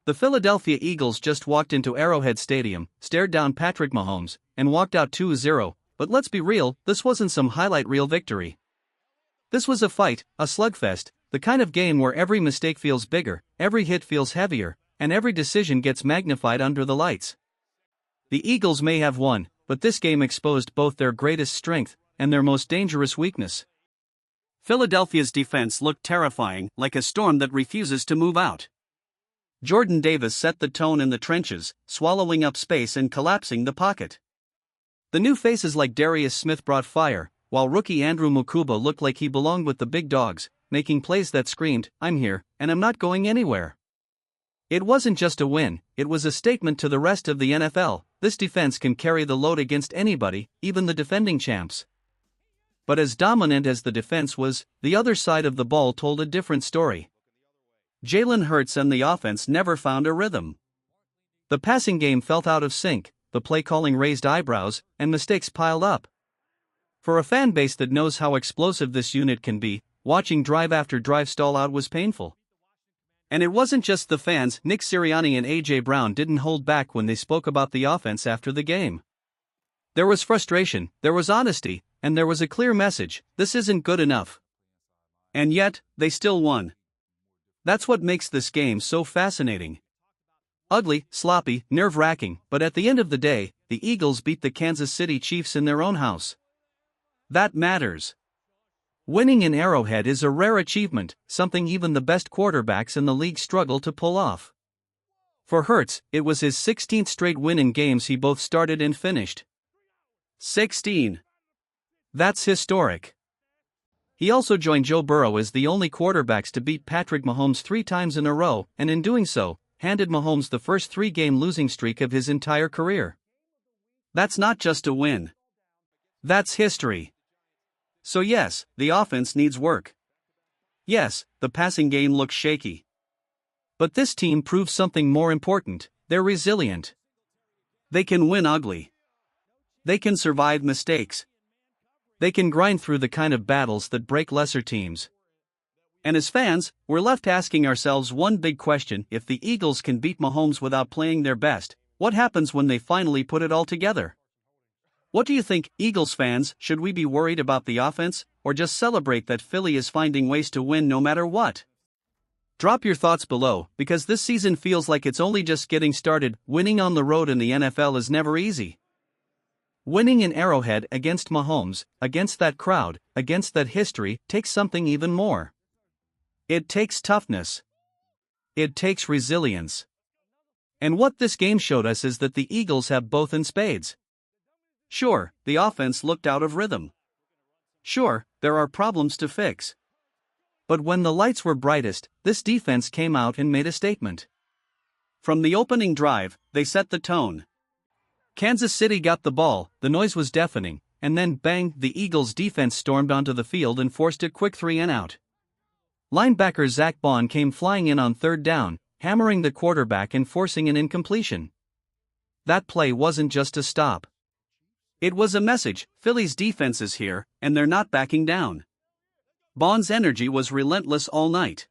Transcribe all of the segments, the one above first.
The Philadelphia Eagles just walked into Arrowhead Stadium, stared down Patrick Mahomes, and walked out 2-0, but let's be real, this wasn't some highlight reel victory. This was a fight, a slugfest, the kind of game where every mistake feels bigger, every hit feels heavier, and every decision gets magnified under the lights. The Eagles may have won, but this game exposed both their greatest strength and their most dangerous weakness. Philadelphia's defense looked terrifying, like a storm that refuses to move out. Jordan Davis set the tone in the trenches, swallowing up space and collapsing the pocket. The new faces like Darius Smith brought fire, while rookie Andrew Mukuba looked like he belonged with the big dogs, making plays that screamed, "I'm here, and I'm not going anywhere." It wasn't just a win, it was a statement to the rest of the NFL. This defense can carry the load against anybody, even the defending champs. But as dominant as the defense was, the other side of the ball told a different story. Jalen Hurts and the offense never found a rhythm. The passing game felt out of sync, the play calling raised eyebrows, and mistakes piled up. For a fan base that knows how explosive this unit can be, watching drive after drive stall out was painful. And it wasn't just the fans. Nick Sirianni and A.J. Brown didn't hold back when they spoke about the offense after the game. There was frustration, there was honesty, and there was a clear message: this isn't good enough. And yet, they still won. That's what makes this game so fascinating. Ugly, sloppy, nerve-wracking, but at the end of the day, the Eagles beat the Kansas City Chiefs in their own house. That matters. Winning in Arrowhead is a rare achievement, something even the best quarterbacks in the league struggle to pull off. For Hurts, it was his 16th straight win in games he both started and finished. 16. That's historic. He also joined Joe Burrow as the only quarterbacks to beat Patrick Mahomes 3 times in a row, and in doing so, handed Mahomes the first 3-game losing streak of his entire career. That's not just a win. That's history. So yes, the offense needs work. Yes, the passing game looks shaky. But this team proves something more important: they're resilient. They can win ugly. They can survive mistakes. They can grind through the kind of battles that break lesser teams. And as fans, we're left asking ourselves one big question: if the Eagles can beat Mahomes without playing their best, what happens when they finally put it all together? What do you think, Eagles fans? Should we be worried about the offense, or just celebrate that Philly is finding ways to win no matter what? Drop your thoughts below, because this season feels like it's only just getting started. Winning on the road in the NFL is never easy. Winning in Arrowhead against Mahomes, against that crowd, against that history, takes something even more. It takes toughness. It takes resilience. And what this game showed us is that the Eagles have both in spades. Sure, the offense looked out of rhythm. Sure, there are problems to fix. But when the lights were brightest, this defense came out and made a statement. From the opening drive, they set the tone. Kansas City got the ball, the noise was deafening, and then bang, the Eagles' defense stormed onto the field and forced a quick 3-and-out. Linebacker Zach Bond came flying in on 3rd down, hammering the quarterback and forcing an incompletion. That play wasn't just a stop. It was a message: Philly's defense is here, and they're not backing down. Bond's energy was relentless all night.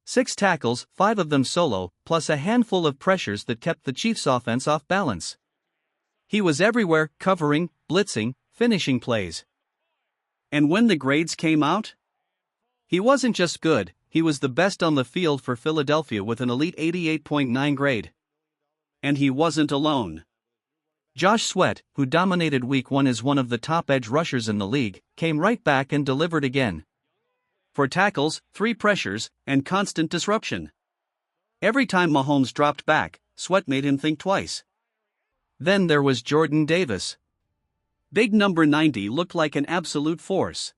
6 tackles, 5 of them solo, plus a handful of pressures that kept the Chiefs' offense off balance. He was everywhere, covering, blitzing, finishing plays. And when the grades came out, he wasn't just good, he was the best on the field for Philadelphia with an elite 88.9 grade. And he wasn't alone. Josh Sweat, who dominated Week 1 as one of the top edge rushers in the league, came right back and delivered again. 4 tackles, 3 pressures, and constant disruption. Every time Mahomes dropped back, Sweat made him think twice. Then there was Jordan Davis. Big number 90 looked like an absolute force.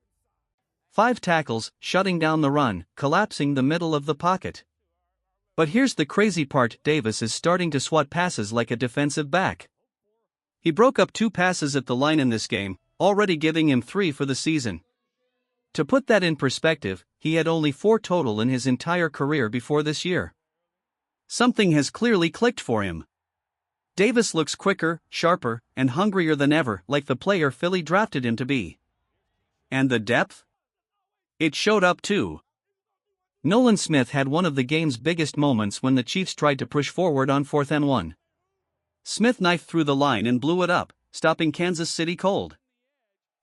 5 tackles, shutting down the run, collapsing the middle of the pocket. But here's the crazy part: Davis is starting to swat passes like a defensive back. He broke up 2 passes at the line in this game, already giving him 3 for the season. To put that in perspective, he had only 4 total in his entire career before this year. Something has clearly clicked for him. Davis looks quicker, sharper, and hungrier than ever, like the player Philly drafted him to be. And the depth? It showed up too. Nolan Smith had one of the game's biggest moments when the Chiefs tried to push forward on 4th and 1. Smith knifed through the line and blew it up, stopping Kansas City cold.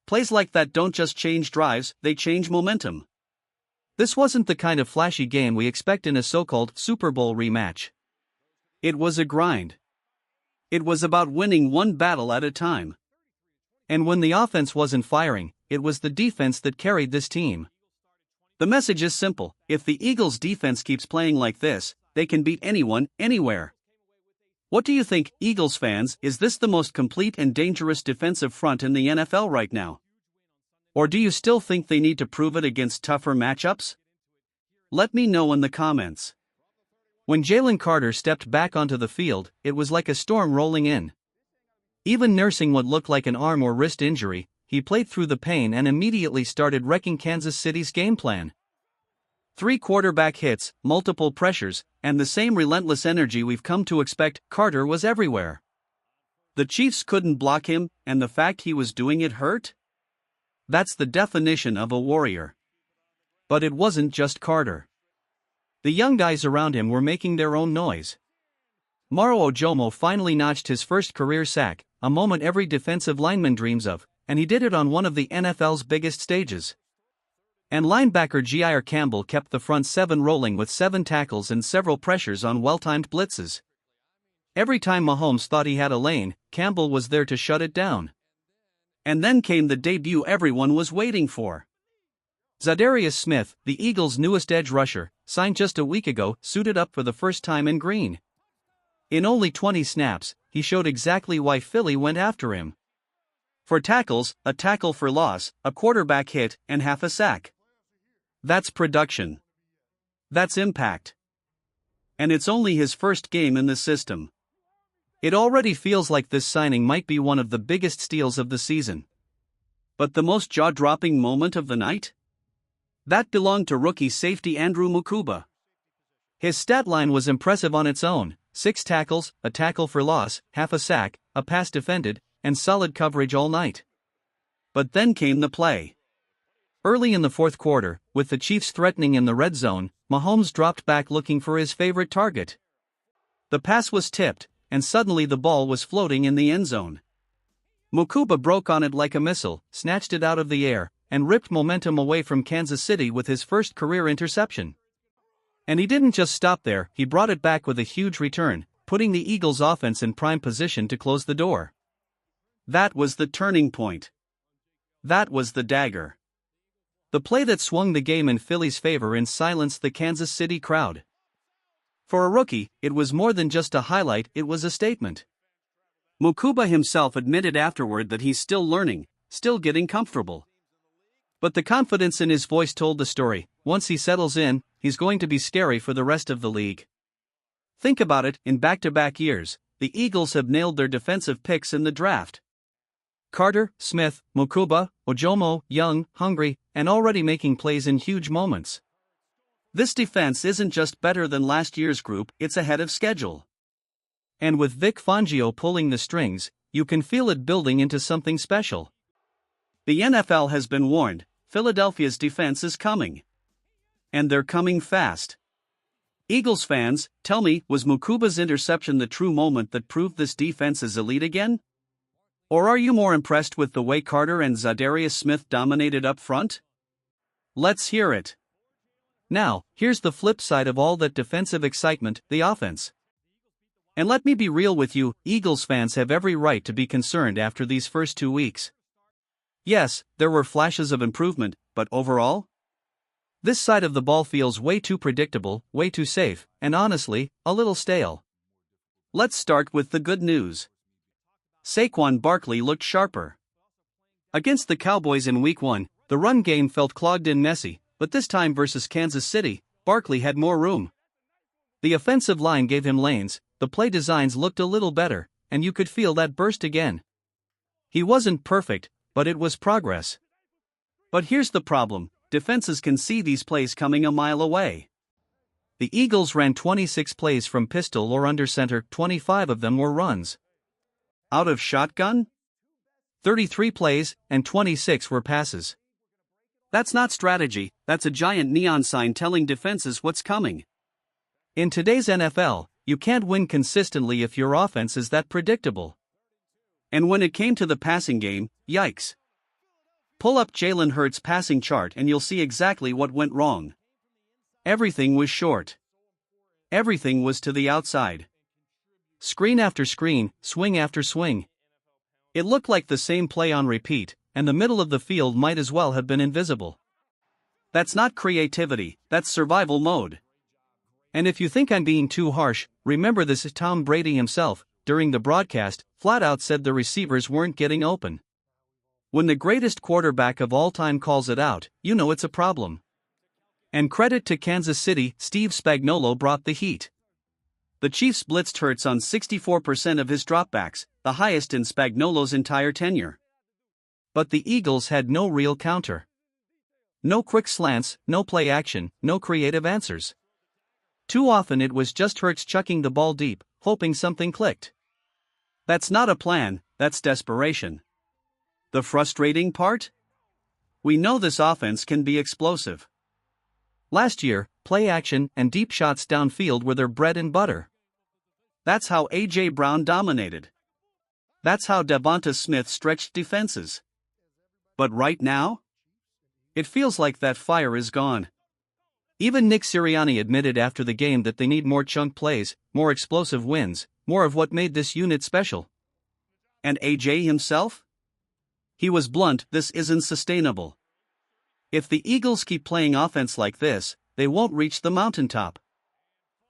Plays like that don't just change drives, they change momentum. This wasn't the kind of flashy game we expect in a so-called Super Bowl rematch. It was a grind. It was about winning one battle at a time. And when the offense wasn't firing, it was the defense that carried this team. The message is simple: if the Eagles' defense keeps playing like this, they can beat anyone, anywhere. What do you think, Eagles fans? Is this the most complete and dangerous defensive front in the NFL right now? Or do you still think they need to prove it against tougher matchups? Let me know in the comments. When Jalen Carter stepped back onto the field, it was like a storm rolling in. Even nursing what looked like an arm or wrist injury, he played through the pain and immediately started wrecking Kansas City's game plan. 3 quarterback hits, multiple pressures, and the same relentless energy we've come to expect. Carter was everywhere. The Chiefs couldn't block him, and the fact he was doing it hurt? That's the definition of a warrior. But it wasn't just Carter. The young guys around him were making their own noise. Moro Ojomo finally notched his first career sack, a moment every defensive lineman dreams of, and he did it on one of the NFL's biggest stages. And linebacker Jair Campbell kept the front 7 rolling with 7 tackles and several pressures on well-timed blitzes. Every time Mahomes thought he had a lane, Campbell was there to shut it down. And then came the debut everyone was waiting for. Za'Darius Smith, the Eagles' newest edge rusher, signed just a week ago, suited up for the first time in green. In only 20 snaps, he showed exactly why Philly went after him. 4 tackles, a tackle for loss, a quarterback hit, and half a sack. That's production. That's impact. And it's only his first game in the system. It already feels like this signing might be one of the biggest steals of the season. But the most jaw-dropping moment of the night? That belonged to rookie safety Andrew Mukuba. His stat line was impressive on its own: 6 tackles, a tackle for loss, half a sack, a pass defended, and solid coverage all night. But then came the play. Early in the 4th quarter, with the Chiefs threatening in the red zone, Mahomes dropped back looking for his favorite target. The pass was tipped, and suddenly the ball was floating in the end zone. Mukuba broke on it like a missile, snatched it out of the air, and ripped momentum away from Kansas City with his first career interception. And he didn't just stop there, he brought it back with a huge return, putting the Eagles' offense in prime position to close the door. That was the turning point. That was the dagger. The play that swung the game in Philly's favor and silenced the Kansas City crowd. For a rookie, it was more than just a highlight, it was a statement. Mukuba himself admitted afterward that he's still learning, still getting comfortable. But the confidence in his voice told the story. Once he settles in, he's going to be scary for the rest of the league. Think about it, in back-to-back years, the Eagles have nailed their defensive picks in the draft. Carter, Smith, Mukuba, Ojomo, young, hungry, and already making plays in huge moments. This defense isn't just better than last year's group, it's ahead of schedule. And with Vic Fangio pulling the strings, you can feel it building into something special. The NFL has been warned, Philadelphia's defense is coming. And they're coming fast. Eagles fans, tell me, was Mukuba's interception the true moment that proved this defense is elite again? Or are you more impressed with the way Carter and Za'Darius Smith dominated up front? Let's hear it. Now, here's the flip side of all that defensive excitement, the offense. And let me be real with you, Eagles fans have every right to be concerned after these first 2 weeks. Yes, there were flashes of improvement, but overall? This side of the ball feels way too predictable, way too safe, and honestly, a little stale. Let's start with the good news. Saquon Barkley looked sharper. Against the Cowboys in Week 1, the run game felt clogged and messy, but this time versus Kansas City, Barkley had more room. The offensive line gave him lanes, the play designs looked a little better, and you could feel that burst again. He wasn't perfect, but it was progress. But here's the problem, defenses can see these plays coming a mile away. The Eagles ran 26 plays from pistol or under center, 25 of them were runs. Out of shotgun? 33 plays, and 26 were passes. That's not strategy, that's a giant neon sign telling defenses what's coming. In today's NFL, you can't win consistently if your offense is that predictable. And when it came to the passing game, yikes. Pull up Jalen Hurts' passing chart and you'll see exactly what went wrong. Everything was short. Everything was to the outside. Screen after screen, swing after swing. It looked like the same play on repeat, and the middle of the field might as well have been invisible. That's not creativity, that's survival mode. And if you think I'm being too harsh, remember this is Tom Brady himself, during the broadcast, flat out said the receivers weren't getting open. When the greatest quarterback of all time calls it out, you know it's a problem. And credit to Kansas City, Steve Spagnuolo brought the heat. The Chiefs blitzed Hurts on 64% of his dropbacks, the highest in Spagnuolo's entire tenure. But the Eagles had no real counter. No quick slants, no play action, no creative answers. Too often it was just Hurts chucking the ball deep, hoping something clicked. That's not a plan, that's desperation. The frustrating part? We know this offense can be explosive. Last year, play action and deep shots downfield were their bread and butter. That's how A.J. Brown dominated. That's how Devonta Smith stretched defenses. But right now? It feels like that fire is gone. Even Nick Sirianni admitted after the game that they need more chunk plays, more explosive wins, more of what made this unit special. And A.J. himself? He was blunt, this isn't sustainable. If the Eagles keep playing offense like this, they won't reach the mountaintop.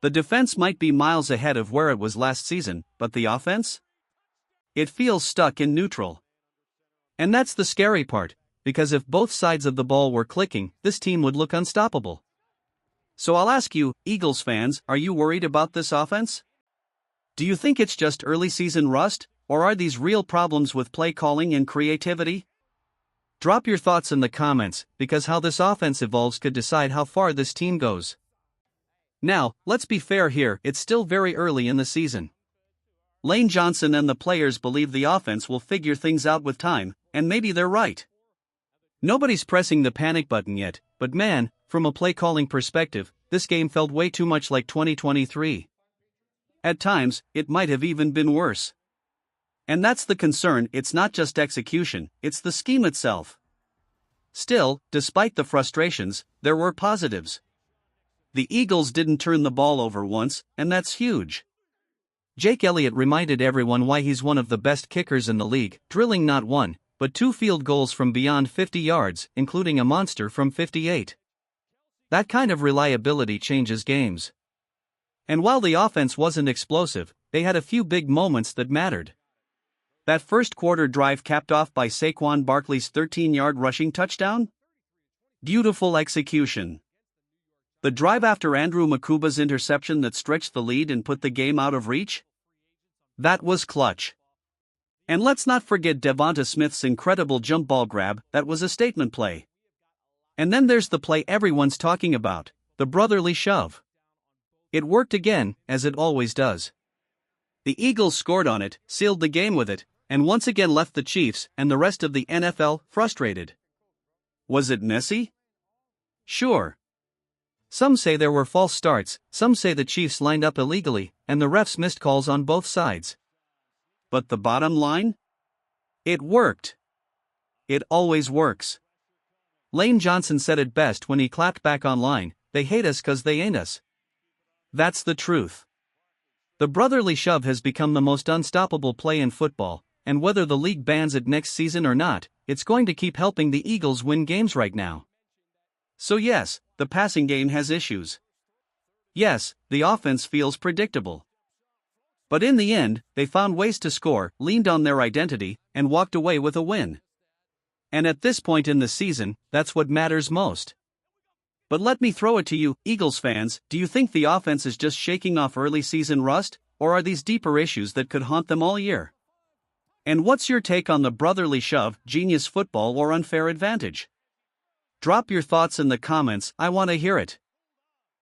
The defense might be miles ahead of where it was last season, but the offense? It feels stuck in neutral. And that's the scary part, because if both sides of the ball were clicking, this team would look unstoppable. So I'll ask you, Eagles fans, are you worried about this offense? Do you think it's just early season rust, or are these real problems with play calling and creativity? Drop your thoughts in the comments, because how this offense evolves could decide how far this team goes. Now, let's be fair here, it's still very early in the season. Lane Johnson and the players believe the offense will figure things out with time, and maybe they're right. Nobody's pressing the panic button yet, but man, from a play calling perspective, this game felt way too much like 2023. At times, it might have even been worse. And that's the concern, it's not just execution, it's the scheme itself. Still, despite the frustrations, there were positives. The Eagles didn't turn the ball over once, and that's huge. Jake Elliott reminded everyone why he's one of the best kickers in the league, drilling not one, but 2 field goals from beyond 50 yards, including a monster from 58. That kind of reliability changes games. And while the offense wasn't explosive, they had a few big moments that mattered. That first quarter drive capped off by Saquon Barkley's 13-yard rushing touchdown? Beautiful execution. The drive after Andrew Makuba's interception that stretched the lead and put the game out of reach? That was clutch. And let's not forget Devonta Smith's incredible jump ball grab, that was a statement play. And then there's the play everyone's talking about, the brotherly shove. It worked again, as it always does. The Eagles scored on it, sealed the game with it, and once again left the Chiefs and the rest of the NFL frustrated. Was it messy? Sure. Some say there were false starts, some say the Chiefs lined up illegally, and the refs missed calls on both sides. But the bottom line? It worked. It always works. Lane Johnson said it best when he clapped back online, "They hate us 'cause they ain't us." That's the truth. The brotherly shove has become the most unstoppable play in football, and whether the league bans it next season or not, it's going to keep helping the Eagles win games right now. So yes, the passing game has issues. Yes, the offense feels predictable. But in the end, they found ways to score, leaned on their identity, and walked away with a win. And at this point in the season, that's what matters most. But let me throw it to you, Eagles fans, do you think the offense is just shaking off early season rust, or are these deeper issues that could haunt them all year? And what's your take on the brotherly shove, genius football or unfair advantage? Drop your thoughts in the comments, I want to hear it.